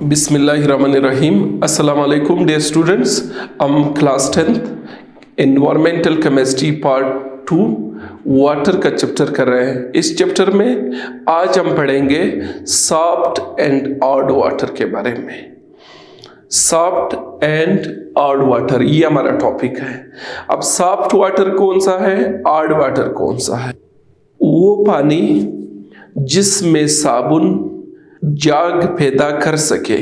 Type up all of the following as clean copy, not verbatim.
बिस्मिल्लाहिर्रहमानिर्रहीम। अस्सलाम वालेकुम डियर स्टूडेंट्स। हम class 10th environmental chemistry part 2 water का चैप्टर कर रहे हैं। इस चैप्टर में आज हम पढ़ेंगे सॉफ्ट एंड ऑड वाटर के बारे में। सॉफ्ट एंड ऑड वाटर ये हमारा टॉपिक है। अब सॉफ्ट वाटर कौन सा है, ऑड वाटर कौन सा है? वो पानी जिसमें साबुन जाग पैदा कर सके,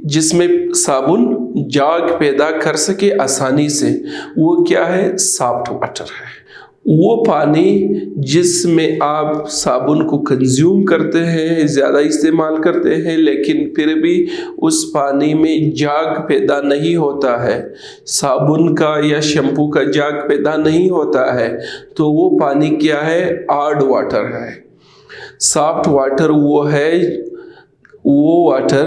जिसमें साबुन जाग पैदा कर सके आसानी से, वो क्या है? सॉफ्ट वाटर है। वो पानी जिसमें आप साबुन को कंज्यूम करते हैं, ज़्यादा इस्तेमाल करते हैं, लेकिन फिर भी उस पानी में जाग पैदा नहीं होता है, साबुन का या शैम्पू का जाग पैदा नहीं होता है, तो वो पानी क्या है? ऑड वाटर है। सॉफ्ट वाटर वो है, वो वाटर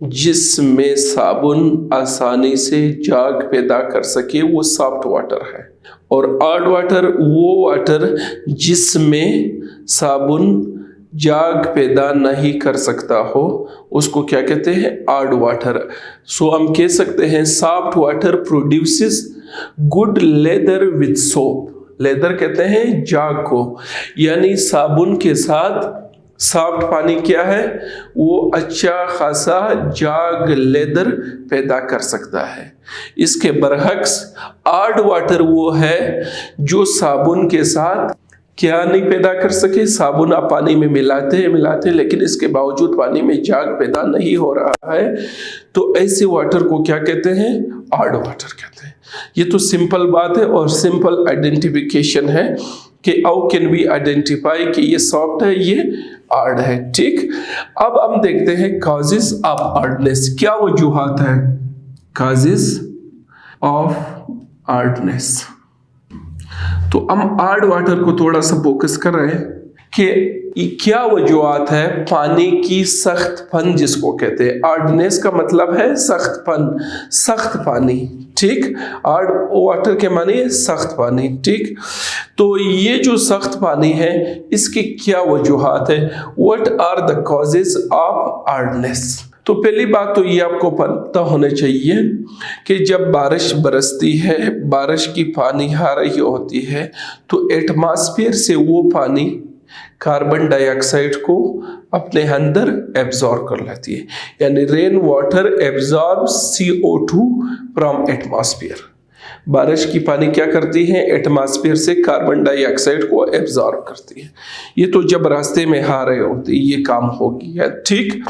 जिसमें साबुन आसानी से जाग पैदा कर सके, वो सॉफ्ट वाटर है। और ऑड वाटर वो वाटर जिसमें साबुन जाग पैदा नहीं कर सकता हो, उसको क्या कहते हैं? Odd water. सो हम कह सकते हैं soft water produces good lather with soap. Leather कहते हैं जाग को, यानी साबुन के साथ सॉफ्ट पानी क्या है? वो अच्छा खासा जाग लेदर पैदा कर सकता है। इसके बरअक्स ऑड वाटर वो है जो साबुन के साथ क्या नहीं पैदा कर सके। साबुन आप पानी में मिलाते लेकिन इसके बावजूद पानी में जाग पैदा नहीं हो रहा है, तो ऐसे वाटर को क्या कहते हैं? ऑड वाटर कहते हैं। ये तो सिंपल बात है और सिंपल आइडेंटिफिकेशन है कि हाउ कैन वी आइडेंटिफाई कि ये सॉफ्ट है, ये ऑड है। ठीक, अब हम देखते हैं कॉजेस ऑफ ऑडनेस। क्या वजूहात है कॉजेस ऑफ ऑडनेस? तो हम ऑड वाटर को थोड़ा सा फोकस कर रहे हैं कि क्या वजूहात है पानी की सख्तपन जिसको कहते हैं। ऑडनेस का मतलब है सख्तपन, सख्त पानी। ठीक, ऑड वाटर के माने सख्त पानी। ठीक, तो ये जो सख्त पानी है इसकी क्या वजूहात है? What are the causes of oddness? तो पहली बात तो ये आपको पता होना चाहिए कि जब बारिश बरसती है, बारिश की पानी आ रही होती है, तो एटमॉस्फेयर से वो पानी कार्बन डाइऑक्साइड को अपने अंदर एब्जॉर्ब कर लेती है, यानी rain water absorb CO2 from atmosphere. बारिश की पानी क्या करती है? एटमॉस्फेयर से कार्बन डाइऑक्साइड को एब्जॉर्ब करती है। ये तो जब रास्ते में आ रहे होते ये काम हो गया। ठीक,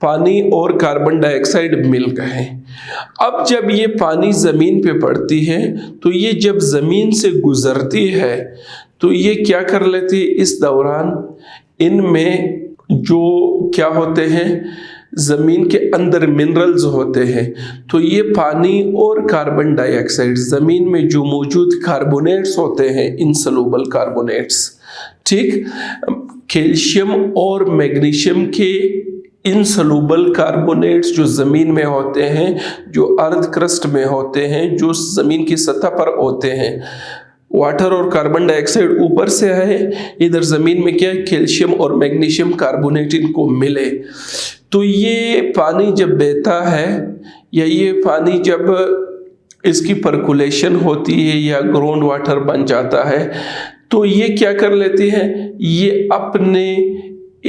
पानी और कार्बन डाइऑक्साइड मिल गए। अब जब ये पानी ज़मीन पे पड़ती है, तो ये जब ज़मीन से गुजरती है तो ये क्या कर लेती है? इस दौरान इनमें जो क्या होते हैं, ज़मीन के अंदर मिनरल्स होते हैं, तो ये पानी और कार्बन डाइऑक्साइड ज़मीन में जो मौजूद कार्बोनेट्स होते हैं, इनसॉल्युबल कार्बोनेट्स, ठीक, कैल्शियम और मैग्नीशियम के इनसॉल्युबल कार्बोनेट्स जो ज़मीन में होते हैं, जो अर्थ क्रस्ट में होते हैं, जो ज़मीन की सतह पर होते हैं, वाटर और कार्बन डाइऑक्साइड ऊपर से है, इधर ज़मीन में क्या है? कैल्शियम और मैग्नीशियम कार्बोनेट इनको मिले। तो ये पानी जब बहता है या ये पानी जब इसकी पर्कुलेशन होती है या ग्राउंड वाटर बन जाता है, तो ये क्या कर लेती है? ये अपने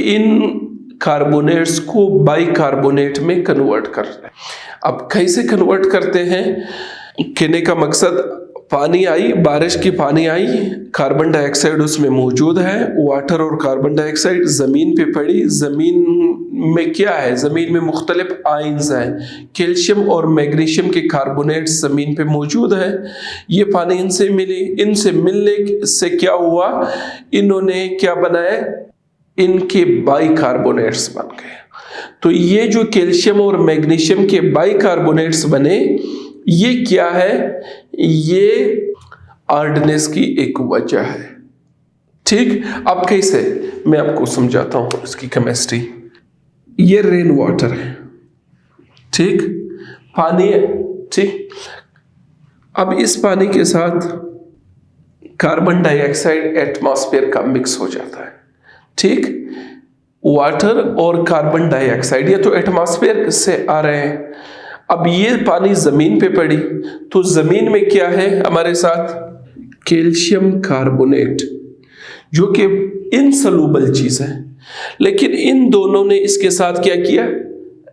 इन कार्बोनेट्स को बाइकार्बोनेट में कन्वर्ट कर रहे हैं। अब कैसे कन्वर्ट करते हैं? कहने का मकसद, पानी आई, बारिश की पानी आई, कार्बन डाइऑक्साइड उसमें मौजूद है, वाटर और कार्बन डाइऑक्साइड ज़मीन पे पड़ी। ज़मीन में क्या है? ज़मीन में मुख्तलिफ आयन्स हैं, कैल्शियम और मैग्नीशियम के कार्बोनेट्स ज़मीन पे मौजूद है। ये पानी इनसे मिली, इनसे मिलने से क्या हुआ? इन्होंने क्या बनाया? इनके बाइकार्बोनेट्स बन गए। तो ये जो कैल्शियम और मैग्नीशियम के बाइकार्बोनेट्स बने, ये क्या है? ये ऑडनेस की एक वजह है। ठीक, अब कैसे मैं आपको समझाता हूं इसकी केमिस्ट्री। ये रेन वाटर है, ठीक, पानी है। ठीक, अब इस पानी के साथ कार्बन डाइऑक्साइड एटमॉस्फेयर का मिक्स हो जाता है। ठीक, वाटर और कार्बन डाइऑक्साइड, ये तो एटमॉस्फेयर से आ रहे हैं। अब ये पानी जमीन पे पड़ी तो जमीन में क्या है हमारे साथ, कैल्शियम कार्बोनेट, जो कि इनसॉल्युबल चीज है। लेकिन इन दोनों ने इसके साथ क्या किया,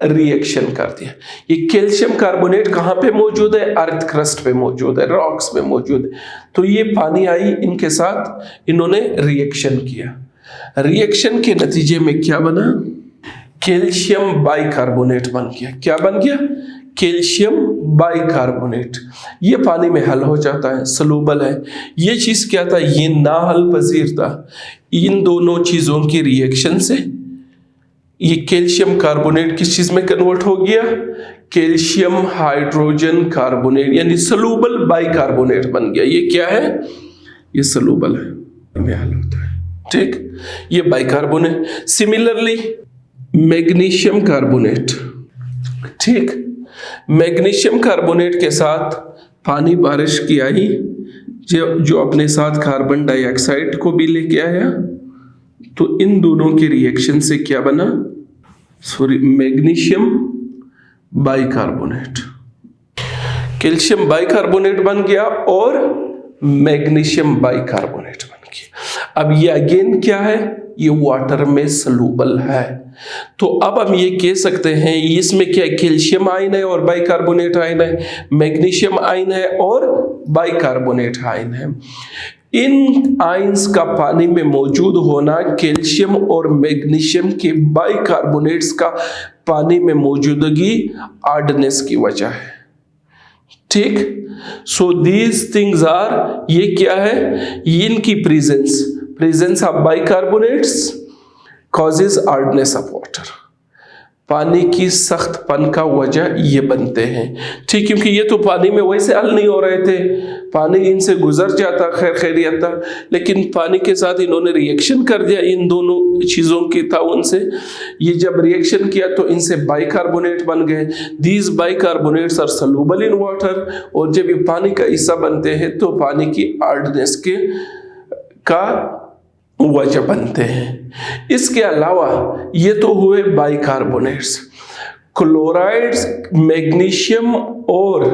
रिएक्शन कर दिया। ये कैल्शियम कार्बोनेट कहां पे मौजूद है, अर्थ क्रस्ट पे मौजूद है, रॉक्स में मौजूद है। तो ये पानी आई, इनके साथ इन्होंने रिएक्शन किया। रिएक्शन के नतीजे में क्या बना, कैल्शियम बाइकार्बोनेट बन गया। क्या बन गया, कैल्शियम बाइकार्बोनेट। ये पानी में हल हो जाता है, सलूबल है। ये चीज क्या था, ये ना हल पजीर था। इन दोनों चीजों की रिएक्शन से ये कैल्शियम कार्बोनेट किस चीज में कन्वर्ट हो गया, कैल्शियम हाइड्रोजन कार्बोनेट, यानी सलूबल बाइकार्बोनेट बन गया। ये क्या है, ये सलूबल है, में हल होता है। ठीक, ये बाइकार्बोनेट। सिमिलरली मैग्नीशियम कार्बोनेट, ठीक, मैग्नीशियम कार्बोनेट के साथ पानी बारिश की आई, जो अपने साथ कार्बन डाइऑक्साइड को भी लेके आया। तो इन दोनों के रिएक्शन से क्या बना, मैग्नीशियम बाइकार्बोनेट। कैल्शियम बाइकार्बोनेट बन गया और मैग्नीशियम बाइकार्बोनेट बन गया। अब ये अगेन क्या है, ये वाटर में सलूबल है। तो अब हम ये कह सकते हैं इसमें क्या, कैल्शियम आयन है और बाइकार्बोनेट आयन है, मैग्नीशियम आयन है और बाइकार्बोनेट आयन है। इन आयंस का पानी में मौजूद होना कैल्शियम और मैग्नीशियम के बाइकार्बोनेट्स का पानी में मौजूदगी हार्डनेस की वजह है। ठीक, सो दीज थिंग्स आर, ये क्या है, इनकी presence of bicarbonates causes hardness of water. पानी की सख्तपन का वजह ये बनते हैं। ठीक, क्योंकि ये तो पानी में वैसे हल नहीं हो रहे थे, पानी इनसे गुजर जाता खैर खैरियत था, लेकिन पानी के साथ इन्होंने रिएक्शन कर दिया इन दोनों चीज़ों की ताउन से। ये जब रिएक्शन किया तो इनसे बाइकार्बोनेट बन गए। These bicarbonates are soluble in water, और जब ये पानी का हिस्सा बनते हैं तो पानी की हार्डनेस का वजह बनते हैं। इसके अलावा ये तो हुए बाइकार्बोनेट्स, क्लोराइड्स, मैग्नीशियम और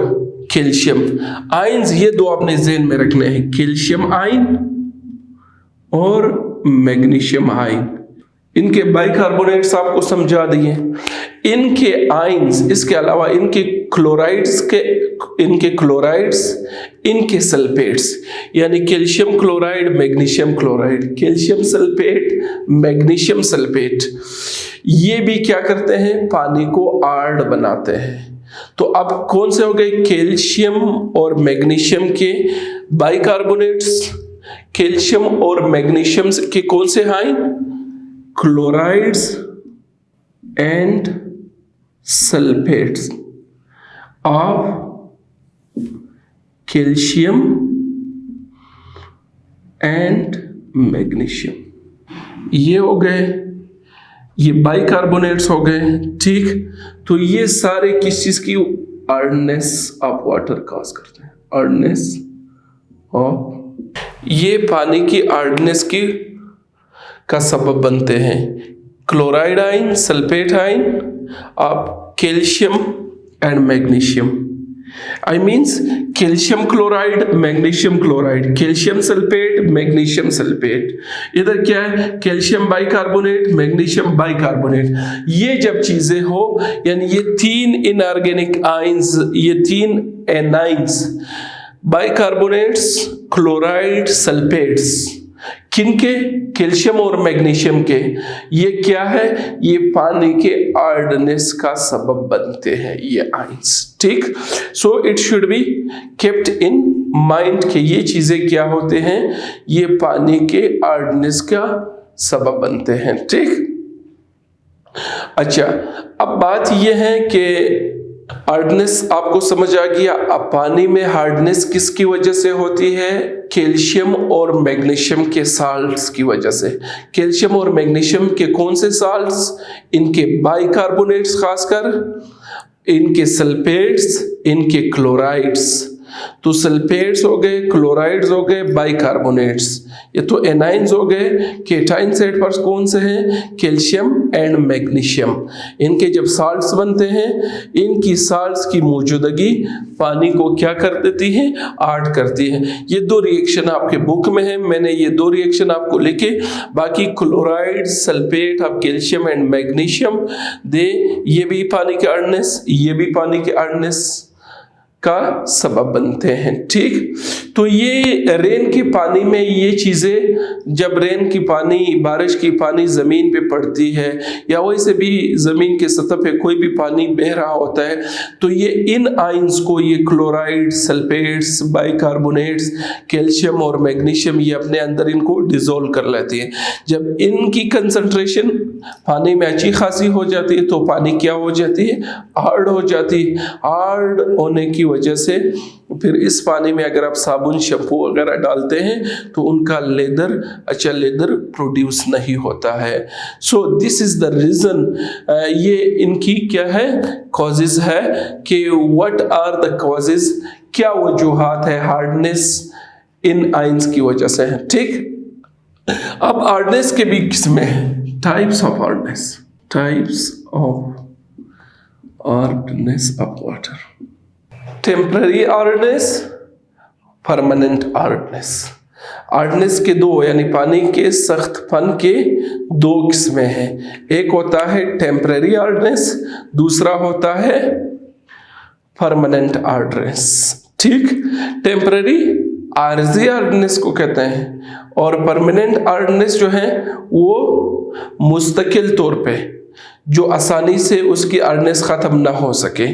कैल्शियम आयंस, ये दो आपने ज़हन में रखने हैं, कैल्शियम आयन और मैग्नीशियम आयन। इनके बाइकार्बोनेट्स आपको समझा दिए। इनके आयंस, इसके अलावा इनके क्लोराइड्स, इनके सल्फेट्स, यानी calcium chloride, magnesium chloride, calcium sulphate, magnesium sulphate, ये भी क्या करते हैं, पानी को हार्ड बनाते हैं। तो अब कौन से हो गए, कैल्शियम और मैग्नीशियम के बाइकार्बोनेट्स, कैल्शियम और मैग्नीशियम के कौन से ion, chlorides and sulphates of calcium and magnesium, ये हो गए, ये बाइकार्बोनेट्स हो गए। ठीक, तो ये सारे किस चीज की, हार्डनेस ऑफ वाटर कॉज करते हैं, हार्डनेस ऑफ, ये पानी की हार्डनेस की का सबब बनते हैं। Chloride ion, sulphate ion of calcium and magnesium, I means calcium chloride, magnesium chloride, calcium sulphate, magnesium sulphate. इधर क्या है, कैल्शियम बाइकार्बोनेट, मैग्नीशियम बाइकार्बोनेट। ये जब चीजें हो, यानी ये तीन इनऑर्गेनिक आयंस, ये तीन एनाइंस, बाइकार्बोनेट्स, क्लोराइड, सल्फेट्स, किनके, कैल्शियम और मैग्नीशियम के, ये क्या है, ये पानी के हार्डनेस का सबब बनते हैं ये आयंस। ठीक, so it should be kept in mind के ये चीजें क्या होते हैं, ये पानी के हार्डनेस का सबब बनते हैं। ठीक, अच्छा, अब बात ये है कि हार्डनेस आपको समझ आ गया। अब पानी में हार्डनेस किसकी वजह से होती है, कैल्शियम और मैग्नीशियम के साल्ट्स की वजह से। कैल्शियम और मैग्नीशियम के कौन से साल्ट्स, इनके बाइकार्बोनेट्स, खासकर इनके सल्फेट्स, इनके क्लोराइड्स, तो सल्फेट्स हो गए, क्लोराइड्स हो गए, बाइकार्बोनेट्स, ये तो एनाइंस हो गए। केटाइन सेट पर कौन से हैं? Calcium and magnesium. इनके जब साल्ट्स बनते हैं, इनकी साल्ट्स की मौजूदगी पानी को क्या कर देती है? ऐड करती है। ये दो रिएक्शन आपके बुक में है, मैंने ये दो रिएक्शन आपको लिखे। बाकी क्लोराइड, सल्फेट, आप कैल्शियम एंड मैग्नीशियम दे, ये भी पानी के अर्डनेस, ये भी पानी के अर्डनेस का सबब बनते हैं। ठीक, तो ये रेन के पानी में ये चीज़ें, जब रेन की पानी, बारिश की पानी ज़मीन पे पड़ती है या वैसे भी ज़मीन के सतह पे कोई भी पानी बह रहा होता है, तो ये इन आइंस को, ये क्लोराइड, सल्फेट्स, बाइकार्बोनेट्स, कैल्शियम और मैग्नीशियम, ये अपने अंदर इनको डिज़ोल्व कर लेती है। जब इनकी कंसंट्रेशन पानी में अच्छी खासी हो जाती है तो पानी क्या हो जाती है? हार्ड हो जाती है। हार्ड होने की वजह से फिर इस पानी में अगर आप साबुन, शैम्पू वगैरह डालते हैं तो उनका लेदर, अच्छा लेदर प्रोड्यूस नहीं होता है। So this is the reason, ये इनकी क्या है? कॉजेज है कि व्हाट आर द कॉजेज, क्या वजूहात है हार्डनेस इन आइंस की वजह से है। ठीक, अब हार्डनेस के भी किस्में हैं, types of hardness, types of hardness of water. Temporary hardness, permanent hardness. Hardness के दो, यानी पानी के सख्तपन के दो किस्में हैं। एक होता है टेम्पररी हार्डनेस, दूसरा होता है परमानेंट हार्डनेस। ठीक, टेम्पररी आर्जी हार्डनेस को कहते हैं और परमानेंट हार्डनेस जो है वो मुस्तकिल तौर पे, जो आसानी से उसकी हार्डनेस खत्म ना हो सके।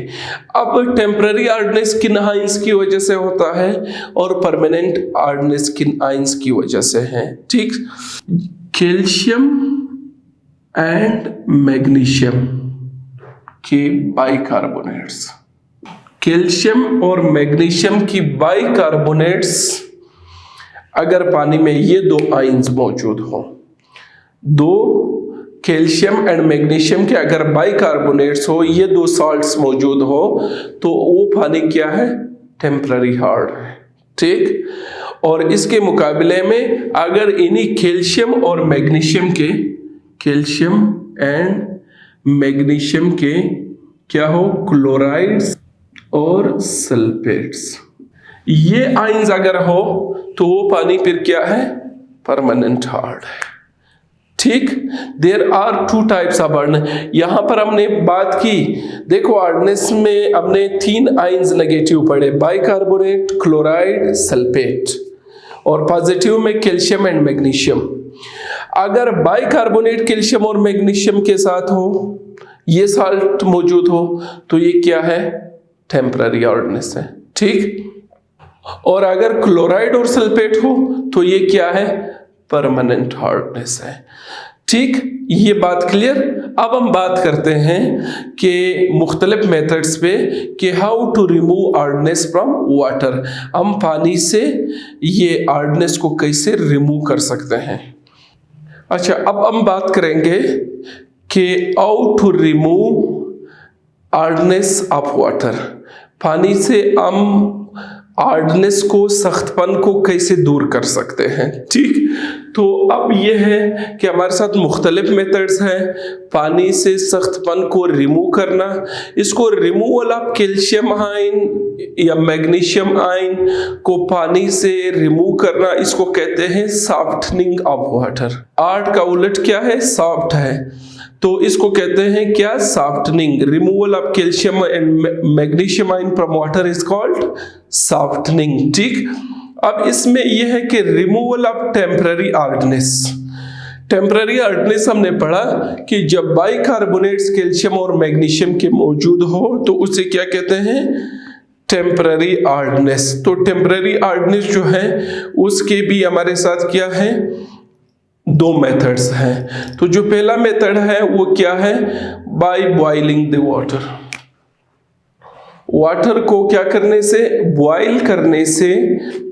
अब टेम्पररी हार्डनेस किन आइंस की वजह से होता है और परमानेंट हार्डनेस किन आइंस की वजह से है। ठीक, कैल्शियम एंड मैग्नीशियम के बाइकार्बोनेट्स, कैल्शियम और मैग्नीशियम की बाइकार्बोनेट्स, अगर पानी में ये दो आइंस मौजूद हो, दो कैल्शियम एंड मैग्नीशियम के अगर बाइकार्बोनेट्स हो, ये दो सॉल्ट्स मौजूद हो, तो वो पानी क्या है? टेम्पररी हार्ड है। ठीक, और इसके मुकाबले में अगर इन्हीं कैल्शियम और मैग्नीशियम के, कैल्शियम एंड मैग्नीशियम के क्या हो? क्लोराइड्स और सल्फेट्स, ये आइंस अगर हो तो वो पानी फिर क्या है? परमानेंट हार्ड है। ठीक, there are two types of hardness. यहां पर हमने बात की, देखो हार्डनेस में हमने तीन आइंस नेगेटिव पढ़े, बाइकार्बोनेट, क्लोराइड, सल्फेट, और पॉजिटिव में कैल्शियम एंड मैग्नीशियम। अगर बाइकार्बोनेट कैल्शियम और मैग्नीशियम के साथ हो, ये साल्ट मौजूद हो, तो ये क्या है? टेम्पररी हार्डनेस है। ठीक, और अगर क्लोराइड और सल्फेट हो तो ये क्या है? परमानेंट हार्डनेस है। ठीक, ये बात क्लियर। अब हम बात करते हैं कि मुख्तलिफ मेथड्स पे कि how to remove hardness from water. हम पानी से ये हार्डनेस को कैसे रिमूव कर सकते हैं। अच्छा, अब हम बात करेंगे कि how to remove hardness of water. पानी से हम हार्डनेस को, सख्तपन को कैसे दूर कर सकते हैं। ठीक, तो अब यह है कि हमारे साथ मुख्तलिफ मेथड्स हैं पानी से सख्तपन को रिमूव करना। इसको रिमूवल ऑफ कैल्शियम आयन या मैग्नीशियम आयन को पानी से रिमूव करना, इसको कहते हैं सॉफ्टनिंग ऑफ वाटर। हार्ड का उलट क्या है? सॉफ्ट है, तो इसको कहते हैं क्या? Softening. Removal of calcium and magnesium ion from water is called softening. ठीक, अब इसमें यह है कि removal of temporary hardness. Temporary hardness हमने पढ़ा कि जब बाइकार्बोनेट्स कैल्शियम और मैग्नीशियम के मौजूद हो तो उसे क्या कहते हैं? Temporary hardness. तो टेम्पररी हार्डनेस जो है उसके भी हमारे साथ क्या है? दो मेथड्स हैं। तो जो पहला मेथड है वो क्या है? By boiling the water. Water को क्या करने से? बॉइल करने से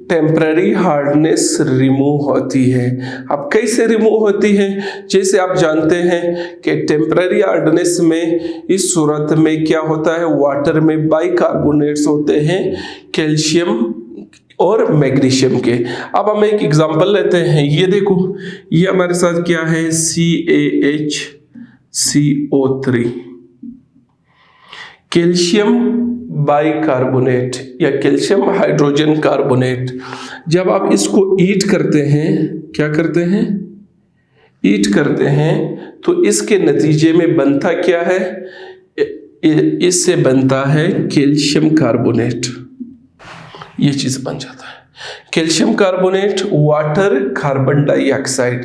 टेम्पररी हार्डनेस रिमूव होती है। अब कैसे रिमूव होती है? जैसे आप जानते हैं कि टेम्पररी हार्डनेस में इस सूरत में क्या होता है, वाटर में बाइकार्बोनेट्स होते हैं, कैल्शियम और मैग्नीशियम के। अब हम एक एग्जांपल लेते हैं, ये देखो, ये हमारे साथ क्या है, CaHCO3, कैल्शियम बाइकार्बोनेट या कैल्शियम हाइड्रोजन कार्बोनेट। जब आप इसको ईट करते हैं, क्या करते हैं, ईट करते हैं, तो इसके नतीजे में बनता क्या है, इससे बनता है कैल्शियम कार्बोनेट। ये चीज बन जाता है calcium carbonate, water, carbon dioxide.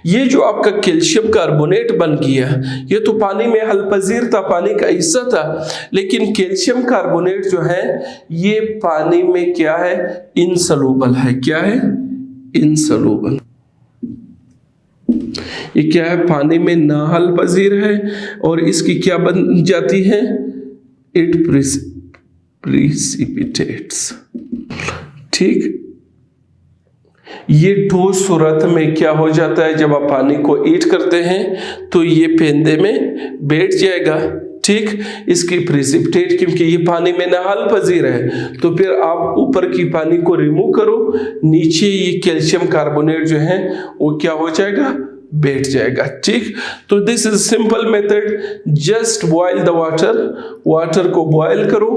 ये जो आपका कैल्शियम कार्बोनेट बन गया, ये तो पानी में हल पजीर था, पानी का हिस्सा था, लेकिन कैल्शियम कार्बोनेट जो है ये पानी में क्या है, इनसोल्यूबल है। क्या है, इनसोल्यूबल। ये क्या है, पानी में ना हल पजीर है, और इसकी क्या बन जाती है, इट प्रिसिपिटेट्स। ठीक, ये ठोस सूरत में क्या हो जाता है, जब आप पानी को ईट करते हैं तो ये पेंदे में बैठ जाएगा। ठीक, इसकी प्रिसिपिटेट, क्योंकि ये पानी में नाहल पजीर है, तो फिर आप ऊपर की पानी को रिमूव करो, नीचे ये कैल्शियम कार्बोनेट जो है वो क्या हो जाएगा, बैठ जाएगा। ठीक, तो this is simple method. Just boil the water, water को बॉयल करो,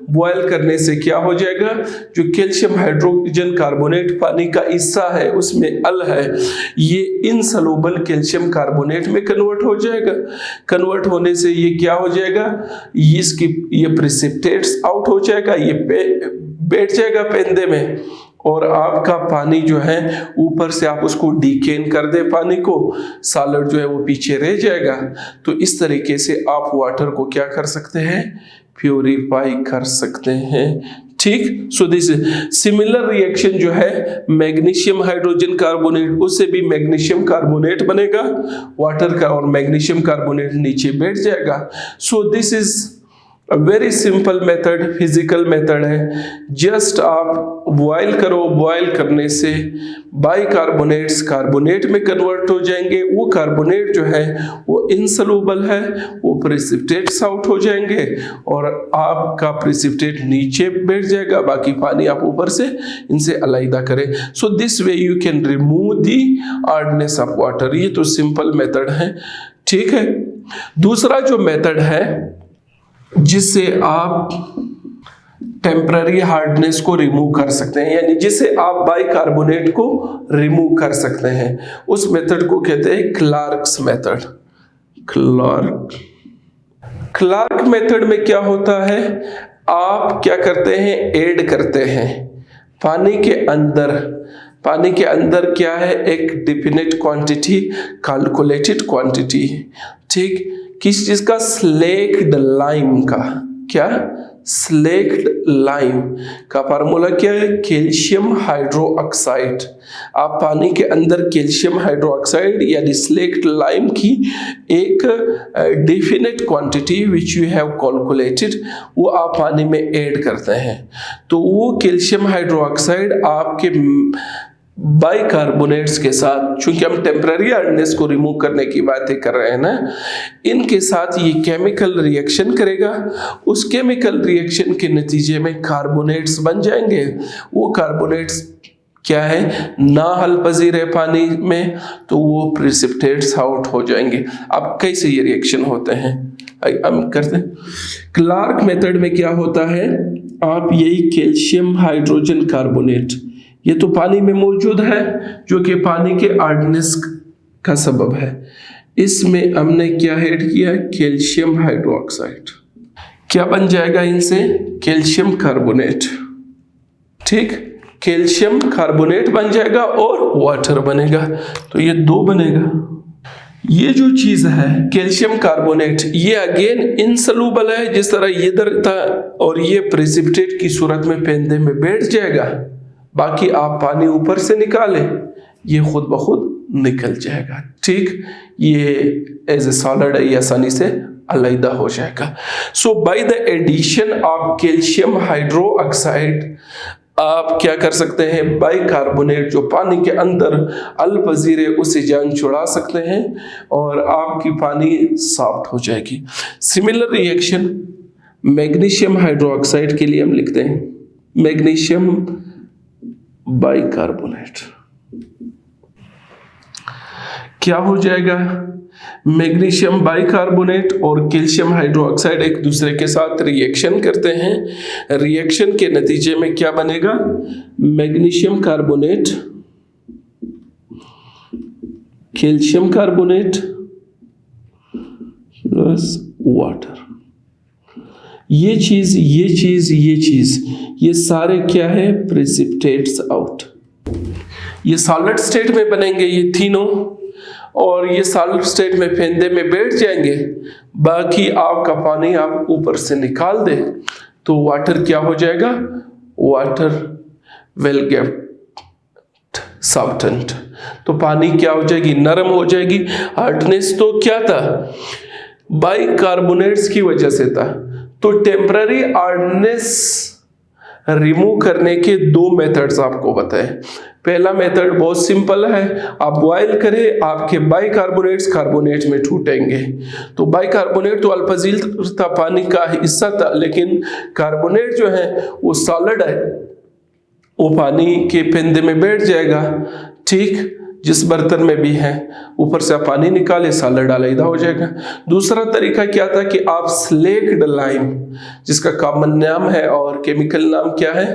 बॉयल करने से क्या हो जाएगा, जो कैल्शियम हाइड्रोजन कार्बोनेट पानी का हिस्सा है उसमें अल है, ये इनसोल्यूबल कैल्शियम कार्बोनेट में कन्वर्ट हो जाएगा। कन्वर्ट होने से ये क्या हो जाएगा, ये प्रिसिपिटेट्स आउट हो जाएगा, ये बैठ जाएगा पेंदे में, और आपका पानी जो है ऊपर से आप उसको डीकेन कर दे, पानी को, सॉलिड जो है वो पीछे रह जाएगा। तो इस तरीके से आप वाटर को क्या कर सकते हैं, प्यूरिफाई कर सकते हैं। ठीक, सो दिस सिमिलर रिएक्शन जो है मैग्नीशियम हाइड्रोजन कार्बोनेट, उससे भी मैग्नीशियम कार्बोनेट बनेगा वाटर का, और मैग्नीशियम कार्बोनेट नीचे बैठ जाएगा। सो this is very simple method, physical method है। जस्ट आप बॉयल करो, बॉयल करने से बाइकार्बोनेट्स कार्बोनेट में कन्वर्ट हो जाएंगे, वो कार्बोनेट जो है वो इनसोल्यूबल है, वो प्रिसिपिटेट्स आउट हो जाएंगे, और आपका प्रिसिपिटेट नीचे बैठ जाएगा, बाकी पानी आप ऊपर से इनसे अलग करें। So this way you can remove the hardness of water. ये तो सिंपल मेथड है। ठीक है, दूसरा जो मेथड है जिससे आप टेम्पररी हार्डनेस को रिमूव कर सकते हैं, यानी जिससे आप बाइकार्बोनेट को रिमूव कर सकते हैं, उस मेथड को कहते हैं क्लार्क्स मेथड। क्लार्क मेथड में क्या होता है, आप क्या करते हैं, ऐड करते हैं पानी के अंदर क्या है, एक डेफिनेट क्वांटिटी, कैलकुलेटेड क्वांटिटी। ठीक, किस चीज का, स्लेक्ड लाइम का। क्या, स्लेक्ड लाइम का फार्मूला क्या है, कैल्शियम हाइड्रोक्साइड। आप पानी के अंदर कैल्शियम हाइड्रोक्साइड यानी स्लेक्ड लाइम की एक definite quantity which you have calculated, वो आप पानी में ऐड करते हैं। तो वो कैल्शियम हाइड्रोक्साइड आपके बाइकार्बोनेट्स के साथ, चूंकि हम टेम्पररी हार्डनेस को रिमूव करने की बातें कर रहे हैं ना, इनके साथ ये केमिकल रिएक्शन करेगा। उस केमिकल रिएक्शन के नतीजे में कार्बोनेट्स बन जाएंगे। वो कार्बोनेट्स क्या है, ना हल पजीर है पानी में, तो वो प्रिसिपिटेट्स आउट हो जाएंगे। अब कैसे ये रिएक्शन होते हैं हम करते हैं। क्लार्क मेथड में क्या होता है, आप यही कैल्शियम हाइड्रोजन कार्बोनेट, ये तो पानी में मौजूद है जो कि पानी के हार्डनेस का सबब है, इसमें हमने क्या ऐड किया, कैल्शियम हाइड्रोक्साइड। क्या बन जाएगा इनसे, कैल्शियम कार्बोनेट। ठीक, कैल्शियम कार्बोनेट बन जाएगा और वाटर बनेगा, तो ये दो बनेगा। ये जो चीज है कैल्शियम कार्बोनेट, ये अगेन इनसोल्यूबल है, जिस तरह ये इधर था, और ये प्रेसिपिटेट की सूरत में पेंदे में बैठ जाएगा। बाकी आप पानी ऊपर से निकालें, ये खुद ब खुद निकल जाएगा। ठीक, ये एज ए सॉलिड है, ये आसानी से अलग हो जाएगा। So by the addition of calcium hydroxide आप क्या कर सकते हैं, बाइकार्बोनेट जो पानी के अंदर अल्पजीर है उसे जान छुड़ा सकते हैं और आपकी पानी सॉफ्ट हो जाएगी। सिमिलर रिएक्शन मैग्नीशियम हाइड्रोक्साइड के लिए हम लिखते हैं मैग्नीशियम बाइकार्बोनेट। क्या हो जाएगा, मैग्नीशियम बाइकार्बोनेट और कैल्शियम हाइड्रोक्साइड एक दूसरे के साथ रिएक्शन करते हैं। रिएक्शन के नतीजे में क्या बनेगा, magnesium carbonate, calcium carbonate plus water. ये चीज ये सारे क्या है, प्रेसिपिटेट्स आउट। ये सॉलिड स्टेट में बनेंगे ये तीनों, और ये सॉलिड स्टेट में फेंदे में बैठ जाएंगे। बाकी आपका पानी आप ऊपर से निकाल दे तो वाटर क्या हो जाएगा, वाटर विल गेट सॉफ्टेंड। तो पानी क्या हो जाएगी, नरम हो जाएगी। हार्डनेस तो क्या था, बाइकार्बोनेट्स की वजह से था। तो टेम्पररी हार्डनेस रिमूव करने के दो मेथड्स आपको बताए। पहला मेथड बहुत सिंपल है, आप बॉयल करें, आपके बाइकार्बोनेट्स कार्बोनेट में टूटेंगे। तो बाइकार्बोनेट तो अल्पजील था, पानी का हिस्सा था, लेकिन कार्बोनेट जो है वो सॉलिड है, वो पानी के पेंदे में बैठ जाएगा। ठीक, जिस बर्तन में भी है ऊपर से आप पानी निकाले, सॉलिड अलग हो जाएगा। दूसरा तरीका क्या था कि आप स्लेक्ड लाइम, जिसका कॉमन नाम है और केमिकल नाम क्या है,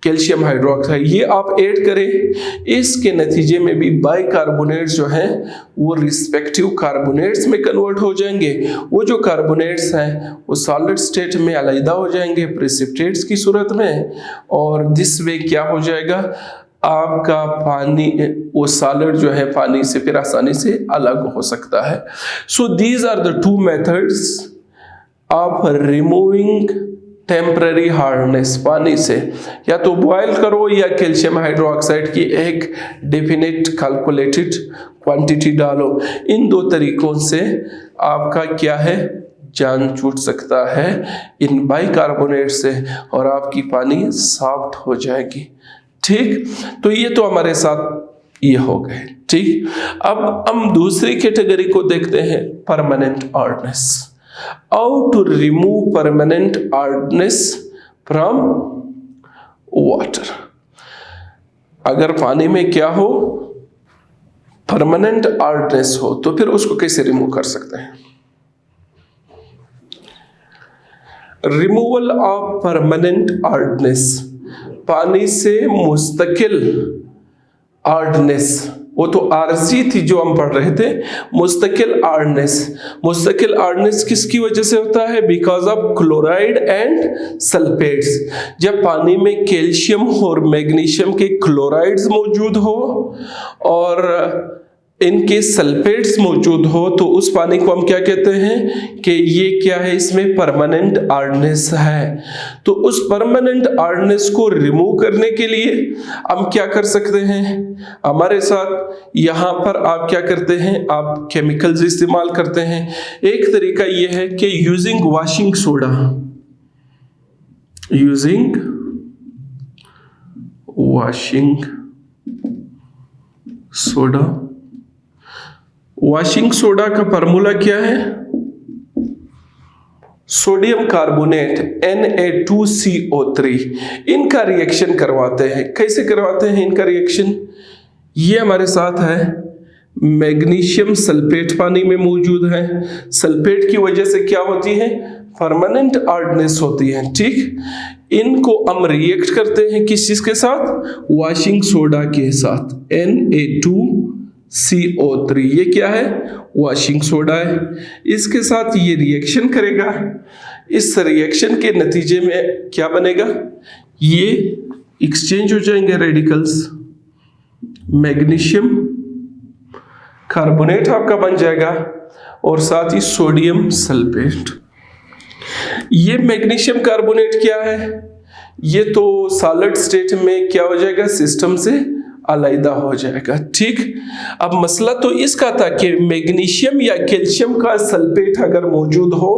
कैल्शियम हाइड्रोक्साइड, ये आप ऐड करें। इसके नतीजे में भी बाइकार्बोनेट्स जो हैं वो रिस्पेक्टिव कार्बोनेट्स में कन्वर्ट हो जाएंगे। वो जो कार्बोनेट्स हैं वो सॉलिड स्टेट में अलग हो जाएंगे प्रेसिपिटेट्स की सूरत में, और दिस वे क्या हो जाएगा, आपका पानी वो सॉलिड जो है पानी से फिर आसानी से अलग हो सकता है। So these are the two methods of removing temporary hardness पानी से। या तो बॉयल करो या कैल्शियम हाइड्रोक्साइड की एक डेफिनेट कैलकुलेटेड क्वांटिटी डालो। इन दो तरीकों से आपका क्या है, जान छूट सकता है इन बाइकार्बोनेट से, और आपकी पानी सॉफ्ट हो जाएगी। ठीक, तो ये तो हमारे साथ ये हो गए। ठीक, अब हम दूसरी कैटेगरी को देखते हैं, permanent hardness. How to remove permanent hardness from water. अगर पानी में क्या हो, परमानेंट हार्डनेस हो, तो फिर उसको कैसे रिमूव कर सकते हैं। रिमूवल ऑफ परमानेंट हार्डनेस, पानी से मुस्तकिल हार्डनेस, वो तो आरजी थी जो हम पढ़ रहे थे। मुस्तकिल हार्डनेस, मुस्तकिल हार्डनेस किसकी वजह से होता है, because of chloride and sulphates. जब पानी में कैल्शियम और मैग्नीशियम के क्लोराइड्स मौजूद हो और इनके सल्फेट्स मौजूद हो, तो उस पानी को हम क्या कहते हैं कि ये क्या है, इसमें परमानेंट हार्डनेस है। तो उस परमानेंट हार्डनेस को रिमूव करने के लिए हम क्या कर सकते हैं, हमारे साथ यहाँ पर आप क्या करते हैं, आप केमिकल्स इस्तेमाल करते हैं। एक तरीका ये है कि using washing soda, using washing soda. Washing soda का फार्मूला क्या है, सोडियम कार्बोनेट Na2CO3। इनका रिएक्शन करवाते हैं। कैसे करवाते हैं इनका रिएक्शन, ये हमारे साथ है मैग्नीशियम सल्फेट पानी में मौजूद है। सल्फेट की वजह से क्या होती है, परमानेंट हार्डनेस होती है। ठीक, इनको हम रिएक्ट करते हैं किस चीज के साथ, वॉशिंग सोडा के साथ, Na2CO3। ये क्या है, वॉशिंग सोडा है। इसके साथ ये रिएक्शन करेगा। इस रिएक्शन के नतीजे में क्या बनेगा, ये एक्सचेंज हो जाएंगे रेडिकल्स, मैग्नीशियम कार्बोनेट आपका बन जाएगा और साथ ही सोडियम सल्फेट। ये मैग्नीशियम कार्बोनेट क्या है, ये तो सॉलिड स्टेट में क्या हो जाएगा, सिस्टम से अलग हो जाएगा। ठीक, अब मसला तो इसका था कि मैग्नीशियम या कैल्शियम का सल्फेट अगर मौजूद हो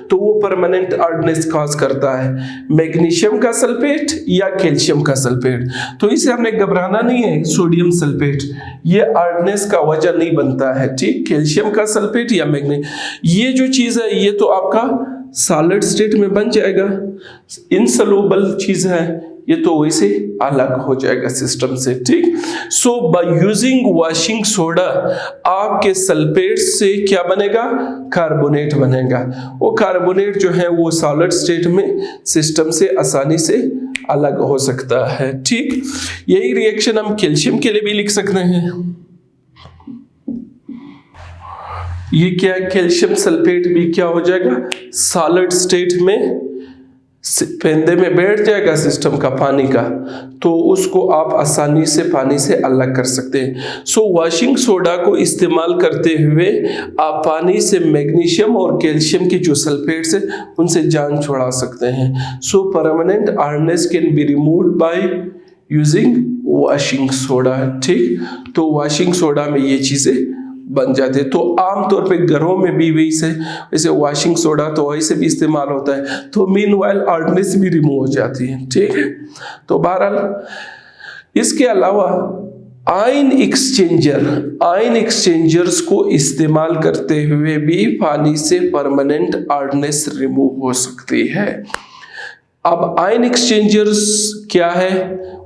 तो वो परमानेंट हार्डनेस कॉज करता है, मैग्नीशियम का सल्फेट या कैल्शियम का सल्फेट। तो इसे हमने घबराना नहीं है, सोडियम सल्फेट ये हार्डनेस का वजह नहीं बनता है। ठीक, कैल्शियम का सल्फेट या मैग्नी, ये जो चीज है ये तो आपका सॉलिड स्टेट में बन जाएगा, इनसॉल्युबल चीज है ये तो वैसे अलग हो जाएगा सिस्टम से। ठीक, सो बाय यूजिंग वॉशिंग सोडा आपके सल्फेट से क्या बनेगा, कार्बोनेट बनेगा। वो कार्बोनेट जो है वो सॉलिड स्टेट में सिस्टम से आसानी से अलग हो सकता है। ठीक, यही रिएक्शन हम कैल्शियम के लिए भी लिख सकते हैं। ये क्या है, कैल्शियम सल्फेट भी क्या हो जाएगा, सॉलिड स्टेट में पेंदे में बैठ जाएगा सिस्टम का पानी का, तो उसको आप आसानी से पानी से अलग कर सकते हैं। सो वॉशिंग सोडा को इस्तेमाल करते हुए आप पानी से मैग्नीशियम और कैल्शियम के जो सल्फेट्स है उनसे जान छुड़ा सकते हैं। सो permanent hardness can be removed by using washing soda. ठीक, तो वॉशिंग सोडा में ये चीजें बन जाते हैं। तो आमतौर पे घरों में भी वैसे वॉशिंग सोडा तो वैसे भी इस्तेमाल होता है, तो मीनवाइल हार्डनेस भी रिमूव हो जाती है। ठीक है, तो बहरहाल इसके अलावा आयन एक्सचेंजर्स को इस्तेमाल करते हुए भी पानी से परमानेंट हार्डनेस रिमूव हो सकती है। अब आयन एक्सचेंजर्स क्या है,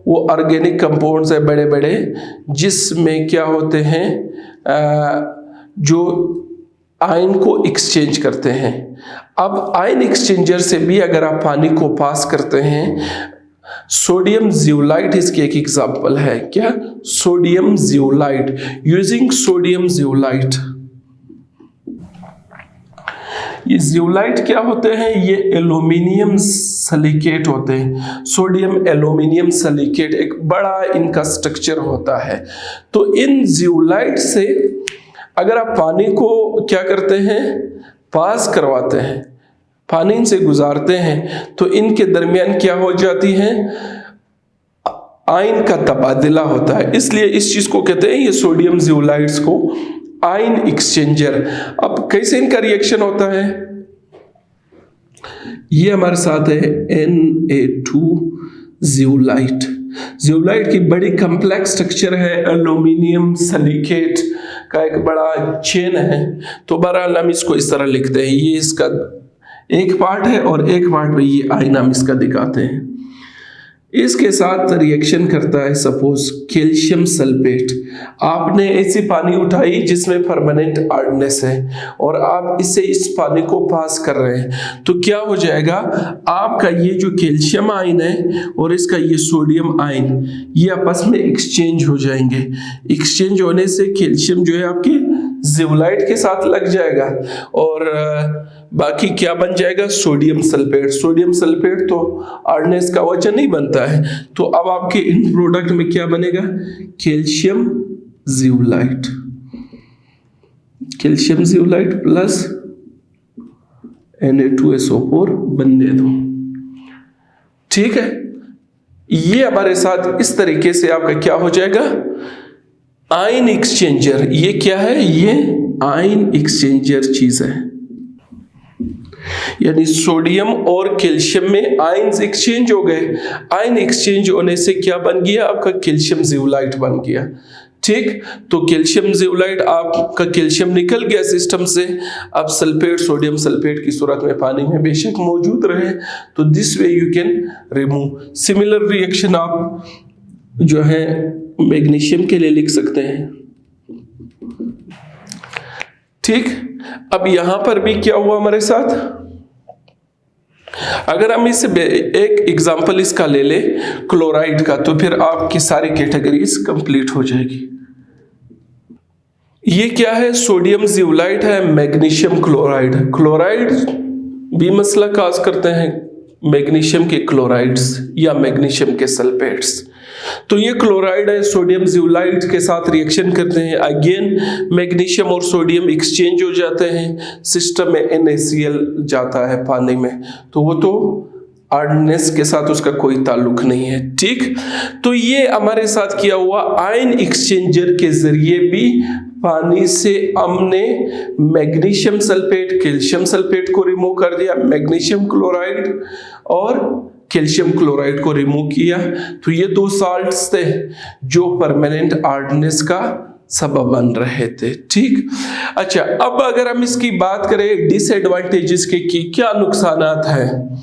वो ऑर्गेनिक कंपाउंड्स है बड़े बड़े, जिसमें क्या होते हैं जो आयन को एक्सचेंज करते हैं। अब आयन एक्सचेंजर से भी अगर आप पानी को पास करते हैं, सोडियम जियोलाइट इसकी एक एग्जांपल है। क्या, sodium zeolite, using sodium zeolite. ये जियोलाइट क्या होते हैं, ये एल्यूमिनियम सिलिकेट होते हैं। सोडियम एल्यूमिनियम सिलिकेट एक बड़ा इनका स्ट्रक्चर होता है। तो इन जियोलाइट से अगर आप पानी को क्या करते हैं, पास करवाते हैं, पानी इनसे गुजारते हैं, तो इनके दरमियान क्या हो जाती है, आयन का तबादला होता है। इसलिए इस चीज को कहते हैं, ये सोडियम जियोलाइट्स को आयन एक्सचेंजर। अब कैसे इनका रिएक्शन होता है, ये हमारे साथ है Na2 जियोलाइट। जियोलाइट की बड़ी कॉम्प्लेक्स स्ट्रक्चर है, एल्यूमिनियम सिलिकेट का एक बड़ा चेन है। तो बहरहाल हम इसको इस तरह लिखते हैं, ये इसका एक पार्ट है और एक पार्ट में ये आयन हम इसका दिखाते हैं। इसके साथ रिएक्शन करता है सपोज कैल्शियम सल्फेट। आपने ऐसी पानी उठाई जिसमें परमानेंट हार्डनेस है और आप इससे इस पानी को पास कर रहे हैं, तो क्या हो जाएगा, आपका ये जो कैल्शियम आयन है और इसका ये सोडियम आयन ये आपस में एक्सचेंज हो जाएंगे। एक्सचेंज होने से कैल्शियम जो है आपकी जियोलाइट के साथ लग जाएगा और बाकी क्या बन जाएगा, सोडियम सल्फेट। सोडियम सल्फेट तो हार्डनेस का वजह नहीं बनता है, तो अब आपके इन प्रोडक्ट में क्या बनेगा, calcium zeolite. Calcium zeolite plus Na2SO4 बनने दो। ठीक है, ये हमारे साथ इस तरीके से आपका क्या हो जाएगा, आयन एक्सचेंजर। ये क्या है, ये आयन एक्सचेंजर चीज है, यानी सोडियम और कैल्शियम में आयन्स एक्सचेंज हो गए। आयन एक्सचेंज होने से क्या बन गया, आपका कैल्शियम जियोलाइट बन गया। ठीक, तो कैल्शियम जियोलाइट, आपका कैल्शियम निकल गया सिस्टम से। अब सल्फेट, सोडियम सल्फेट की सूरत में पानी में बेशक मौजूद रहे, तो this way you can remove. Similar reaction आप जो है मैग्नीशियम के लिए लिख सकते हैं। ठीक, अब यहां पर भी क्या हुआ हमारे साथ, अगर हम इसे एक एग्जांपल इसका ले ले क्लोराइड का, तो फिर आपकी सारी कैटेगरीज कंप्लीट हो जाएगी। ये क्या है, सोडियम जियोलाइट है, मैग्नीशियम क्लोराइड। क्लोराइड भी मसला काज करते हैं, मैग्नीशियम के क्लोराइड्स या मैग्नीशियम के सल्फेट्स। तो ये क्लोराइड है, सोडियम जियोलाइट के साथ रिएक्शन करते हैं, अगेन मैग्नीशियम और सोडियम एक्सचेंज हो जाते हैं, सिस्टम में NaCl जाता है पानी में, तो वो तो हार्डनेस के साथ उसका कोई ताल्लुक नहीं है। ठीक, तो ये हमारे साथ किया हुआ आयन एक्सचेंजर के जरिए भी पानी से हमने मैग्नीशियम सल्फेट, कैल्शियम सल्फेट को रिमूव कर दिया, मैग्नीशियम क्लोराइड और कैल्शियम क्लोराइड को रिमूव किया। तो ये दो साल्ट्स थे जो परमानेंट हार्डनेस का सबब बन रहे थे। ठीक, अच्छा, अब अगर हम इसकी बात करें डिसएडवांटेजेस के कि क्या नुकसानात हैं,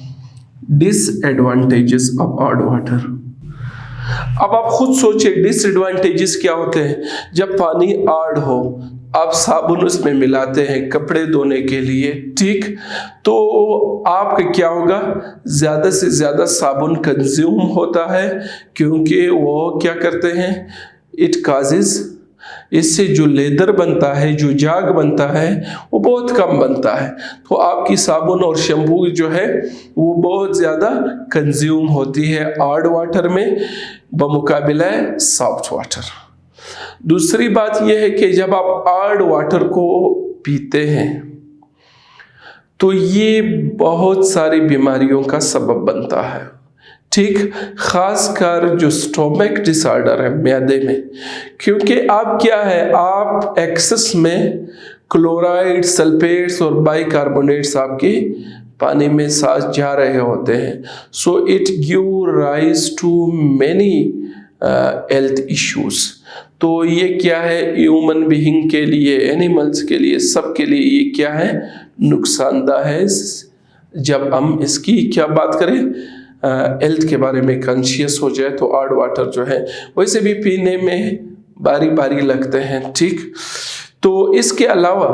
डिसएडवांटेजेस ऑफ हार्ड वाटर। अब आप खुद सोचिए डिसएडवांटेजेस क्या होते हैं। जब पानी हार्ड हो, आप साबुन उसमें मिलाते हैं कपड़े धोने के लिए, ठीक, तो आपका क्या होगा, ज्यादा से ज्यादा साबुन कंज्यूम होता है, क्योंकि वो क्या करते हैं, इट काजेज, इससे जो लेदर बनता है, जो जाग बनता है, वो बहुत कम बनता है। तो आपकी साबुन और शैम्पू जो है वो बहुत ज़्यादा कंज्यूम होती है हार्ड वाटर में बमुकाबिला सॉफ्ट वाटर। दूसरी बात यह है कि जब आप हार्ड वाटर को पीते हैं तो ये बहुत सारी बीमारियों का सबब बनता है। ठीक, खासकर जो स्टोमक डिसऑर्डर है म्यादे में, क्योंकि आप क्या है, आप एक्सेस में क्लोराइड, सल्फेट्स और बाइकार्बोनेट्स आपके पानी में साथ जा रहे होते हैं। So it give rise to many health issues. तो ये क्या है, ह्यूमन बीइंग के लिए, एनिमल्स के लिए, सबके लिए ये क्या है, नुकसानदा है। जब हम इसकी क्या बात करें, हेल्थ के बारे में कॉन्शियस हो जाए, तो हार्ड वाटर जो है वैसे भी पीने में बारी बारी लगते हैं। ठीक, तो इसके अलावा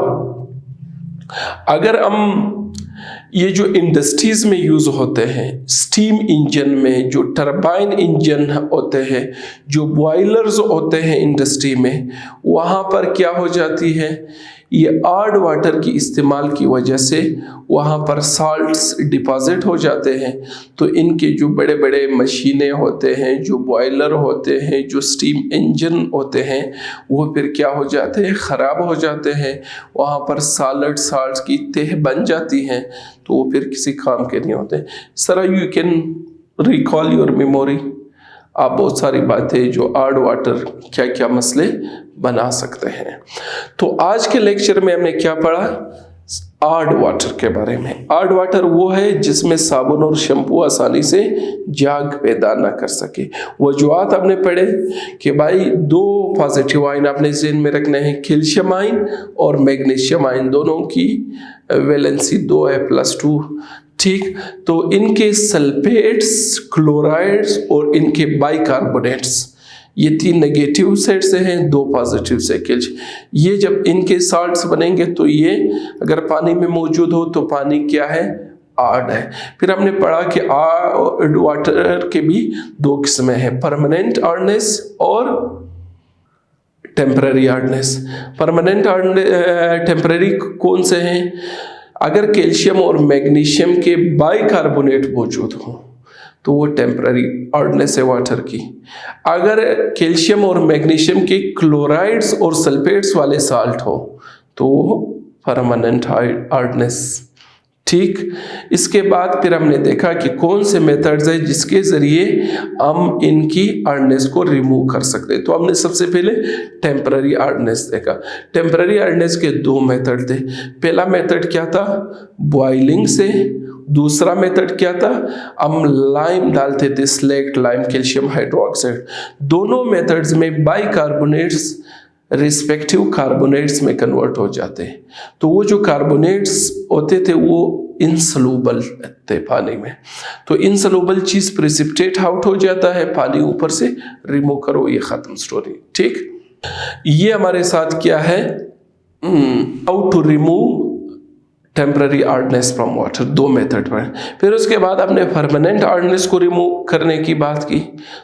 अगर हम ये जो इंडस्ट्रीज में यूज होते हैं, स्टीम इंजन में जो टरबाइन इंजन होते हैं, जो बॉयलर्स होते हैं इंडस्ट्री में, वहाँ पर क्या हो जाती है, ये हार्ड वाटर की इस्तेमाल की वजह से वहाँ पर साल्ट्स डिपॉजिट हो जाते हैं। तो इनके जो बड़े बड़े मशीनें होते हैं, जो बॉयलर होते हैं, जो स्टीम इंजन होते हैं, वो फिर क्या हो जाते हैं, ख़राब हो जाते हैं। वहाँ पर साल्ट्स की तह बन जाती हैं, तो वो फिर किसी काम के नहीं होते। Sir, you can recall your memory, आप बहुत सारी बातें जो हार्ड वाटर क्या क्या मसले बना सकते हैं। तो आज के लेक्चर में हमने क्या पढ़ा, हार्ड वाटर के बारे में। हार्ड वाटर वो है जिसमें साबुन और शैम्पू आसानी से जाग पैदा ना कर सके। वजूहात आपने पढ़े कि भाई दो पॉजिटिव आयन आपने ज़हन में रखने हैं, कैल्शियम आयन और मैग्नीशियम आयन, दोनों की वैलेंसी 2 है +2। ठीक, तो इनके सल्फेट्स, क्लोराइड्स और इनके बाइकार्बोनेट्स, ये 3 नेगेटिव सेट से हैं, 2 पॉजिटिव से कैल्शियम। ये जब इनके साल्ट्स बनेंगे तो ये अगर पानी में मौजूद हो तो पानी क्या है, हार्ड है। फिर हमने पढ़ा कि हार्ड वाटर के भी 2 किस्में हैं, परमानेंट हार्डनेस और टेम्पररी हार्डनेस। परमानेंट टेम्पररी कौन से हैं, अगर कैल्शियम और मैग्नीशियम के बाइकार्बोनेट मौजूद हो तो वो टेम्पररी हार्डनेस है वाटर की। अगर कैल्शियम और मैग्नीशियम के क्लोराइड्स और सल्फेट्स वाले साल्ट हो तो वो परमानेंट हार्डनेस। ठीक, इसके बाद फिर हमने देखा कि कौन से मेथड्स है जिसके ज़रिए हम इनकी हार्डनेस को रिमूव कर सकते हैं। तो हमने सबसे पहले टेम्पररी हार्डनेस देखा। टेम्पररी हार्डनेस के 2 मेथड थे। पहला मेथड क्या था, बॉइलिंग से। दूसरा मेथड क्या था, हम लाइम डालते थे, स्लेक्ट लाइम, कैल्शियम हाइड्रोक्साइड। दोनों मेथड्स में बाइकार्बोनेट्स रिस्पेक्टिव कार्बोनेट्स में कन्वर्ट हो जाते हैं। तो वो जो कार्बोनेट्स होते थे वो इनसोल्यूबल थे पानी में, तो इनसोल्यूबल चीज़ प्रेसिपिटेट आउट हो जाता है, पानी ऊपर से रिमूव करो, ये ख़त्म स्टोरी। ठीक, ये हमारे साथ क्या है, how to remove temporary hardness from water, 2 method पर। फिर उसके बाद हमने परमानेंट हार्डनेस को रिमूव करने की बात की,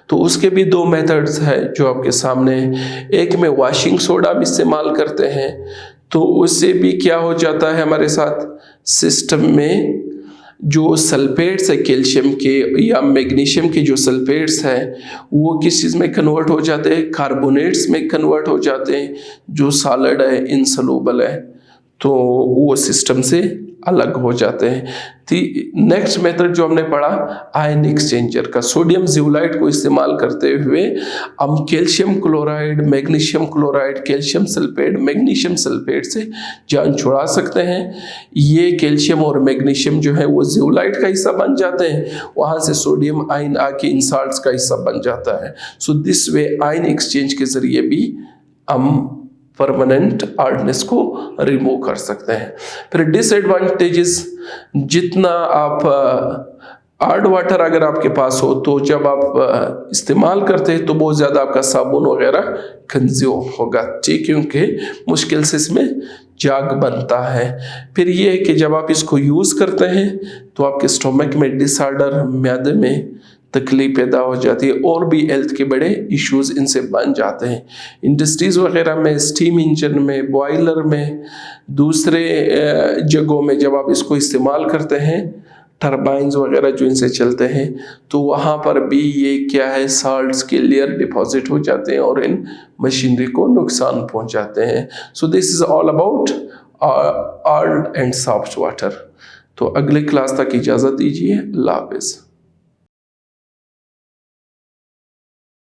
तो उसके भी 2 मेथड्स हैं जो आपके सामने। एक में वॉशिंग सोडा भी इस्तेमाल करते हैं, तो उससे भी क्या हो जाता है हमारे साथ, सिस्टम में जो सल्फेट्स है कैल्शियम के या मैग्नीशियम के जो सल्फेट्स हैं वो किस चीज़ में कन्वर्ट हो जाते हैं, कार्बोनेट्स में कन्वर्ट हो जाते हैं, जो सॉलिड है, इनसोल्यूबल है, तो वो सिस्टम से अलग हो जाते हैं। नेक्स्ट मेथड जो हमने पढ़ा आयन एक्सचेंजर का, सोडियम जियोलाइट को इस्तेमाल करते हुए हम calcium chloride, magnesium chloride, calcium sulphate, magnesium sulphate से जान छुड़ा सकते हैं। ये कैल्शियम और मैग्नीशियम जो है वो जियोलाइट का हिस्सा बन जाते हैं, वहाँ से सोडियम आयन आके इन साल्ट्स का हिस्सा बन जाता है। So this way ion exchange के जरिए भी हम परमानेंट हार्डनेस को रिमूव कर सकते हैं। फिर डिसएडवांटेजेस, जितना आप हार्ड वाटर अगर आपके पास हो तो जब आप इस्तेमाल करते हैं तो बहुत ज़्यादा आपका साबुन वगैरह कंज्यूम होगा, ठीक, क्योंकि मुश्किल से इसमें जाग बनता है। फिर ये है कि जब आप इसको यूज़ करते हैं तो आपके स्टोमक में डिसऑर्डर, म्यादे में तकलीफ पैदा हो जाती है, और भी हेल्थ के बड़े इश्यूज इनसे बन जाते हैं। इंडस्ट्रीज़ वगैरह में, स्टीम इंजन में, बॉयलर में, दूसरे जगहों में जब आप इसको इस्तेमाल करते हैं, टरबाइन्स वगैरह जो इनसे चलते हैं, तो वहाँ पर भी ये क्या है, साल्ट्स के लेयर डिपॉजिट हो जाते हैं और इन मशीनरी को नुकसान पहुँचाते हैं। So this is all about hard and soft water. तो अगले क्लास तक इजाज़त दीजिए। अल्लाह हाफ़िज़।